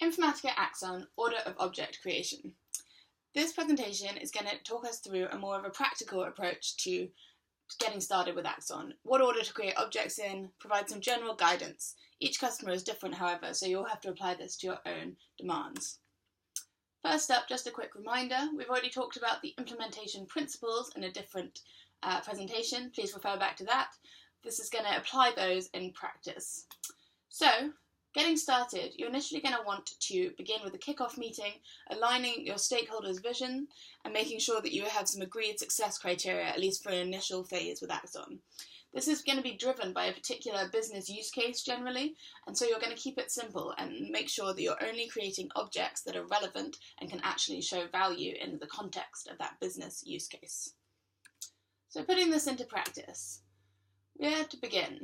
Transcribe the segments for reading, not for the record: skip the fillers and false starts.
Informatica Axon, Order of Object Creation. This presentation is going to talk us through a more of a practical approach to getting started with Axon. What order to create objects in, provide some general guidance. Each customer is different, however, so you'll have to apply this to your own demands. First up, just a quick reminder, we've already talked about the implementation principles in a different presentation. Please refer back to that. This is going to apply those in practice. So, getting started, you're initially going to want to begin with a kick-off meeting, aligning your stakeholders' vision and making sure that you have some agreed success criteria, at least for an initial phase with Axon. This is going to be driven by a particular business use case generally, and so you're going to keep it simple and make sure that you're only creating objects that are relevant and can actually show value in the context of that business use case. So putting this into practice, where to begin?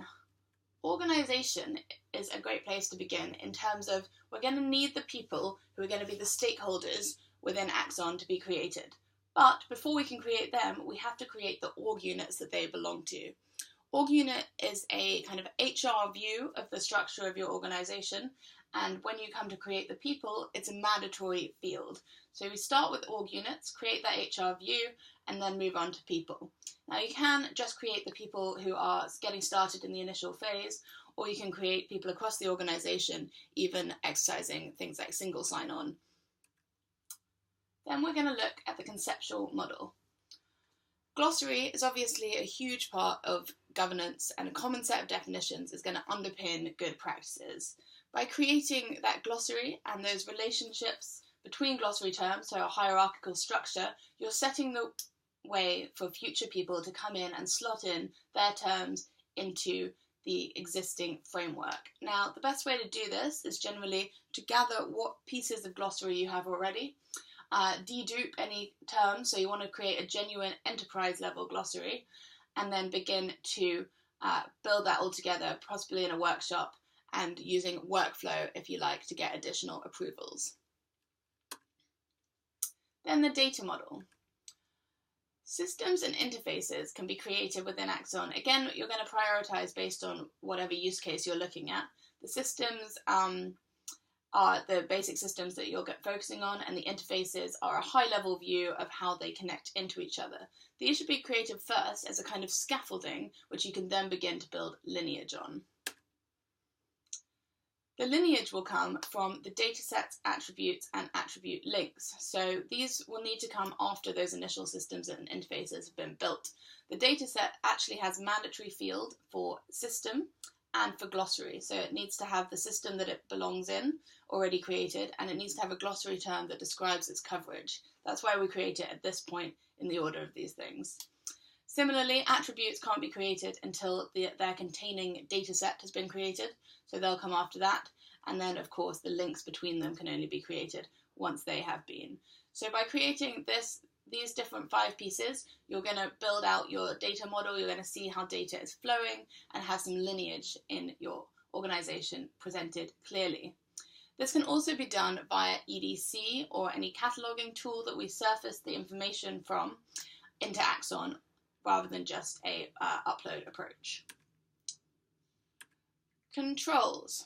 Organisation is a great place to begin in terms of we're going to need the people who are going to be the stakeholders within Axon to be created. But before we can create them, we have to create the org units that they belong to. Org unit is a kind of HR view of the structure of your organisation, and when you come to create the people, it's a mandatory field. So we start with org units, create that HR view, and then move on to people. Now you can just create the people who are getting started in the initial phase, or you can create people across the organisation, even exercising things like single sign-on. Then we're going to look at the conceptual model. Glossary is obviously a huge part of governance, and a common set of definitions is going to underpin good practices. By creating that glossary and those relationships between glossary terms, so a hierarchical structure, you're setting the way for future people to come in and slot in their terms into the existing framework. Now, the best way to do this is generally to gather what pieces of glossary you have already, dedupe any terms, so you want to create a genuine enterprise level glossary, and then begin to build that all together, possibly in a workshop, and using workflow, if you like, to get additional approvals. Then the data model. Systems and interfaces can be created within Axon. Again, you're going to prioritize based on whatever use case you're looking at. The systems are the basic systems that you're focusing on, and the interfaces are a high-level view of how they connect into each other. These should be created first as a kind of scaffolding, which you can then begin to build lineage on. The lineage will come from the datasets, attributes, and attribute links. So these will need to come after those initial systems and interfaces have been built. The dataset actually has a mandatory field for system and for glossary. So it needs to have the system that it belongs in already created, and it needs to have a glossary term that describes its coverage. That's why we create it at this point in the order of these things. Similarly, attributes can't be created until their containing dataset has been created, so they'll come after that, and then of course the links between them can only be created once they have been. So by creating these different 5 pieces, you're going to build out your data model, you're going to see how data is flowing and have some lineage in your organisation presented clearly. This can also be done via EDC or any cataloguing tool that we surface the information from into Axon, rather than just a upload approach. Controls.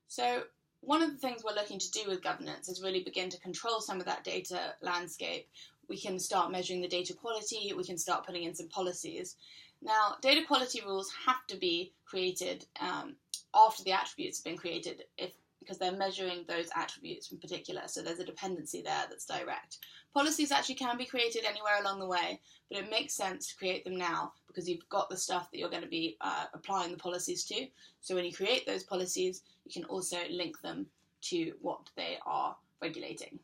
So one of the things we're looking to do with governance is really begin to control some of that data landscape. We can start measuring the data quality, we can start putting in some policies. Now, data quality rules have to be created after the attributes have been created, because they're measuring those attributes in particular, so there's a dependency there that's direct. Policies actually can be created anywhere along the way, but it makes sense to create them now because you've got the stuff that you're going to be applying the policies to. So when you create those policies, you can also link them to what they are regulating.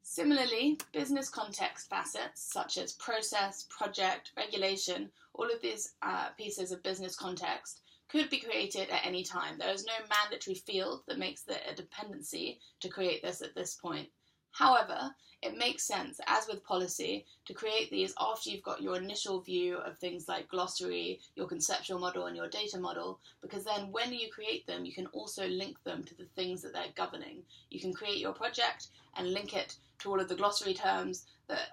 Similarly, business context facets such as process, project, regulation, all of these pieces of business context could be created at any time. There is no mandatory field that makes it a dependency to create this at this point. However, it makes sense, as with policy, to create these after you've got your initial view of things like glossary, your conceptual model, and your data model, because then when you create them, you can also link them to the things that they're governing. You can create your project and link it to all of the glossary terms that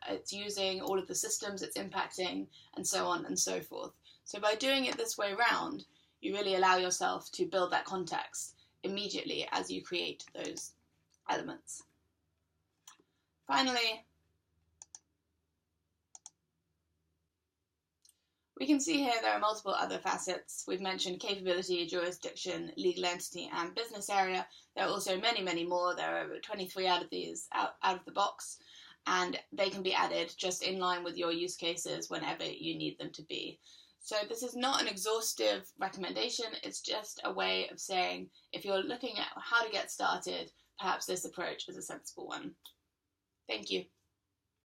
it's using, all of the systems it's impacting, and so on and so forth. So by doing it this way round, you really allow yourself to build that context. immediately as you create those elements. Finally, we can see here there are multiple other facets. We've mentioned capability, jurisdiction, legal entity, and business area. There are also many, many more. There are 23 out of these out of the box, and they can be added just in line with your use cases whenever you need them to be. So this is not an exhaustive recommendation, it's just a way of saying if you're looking at how to get started, perhaps this approach is a sensible one. Thank you.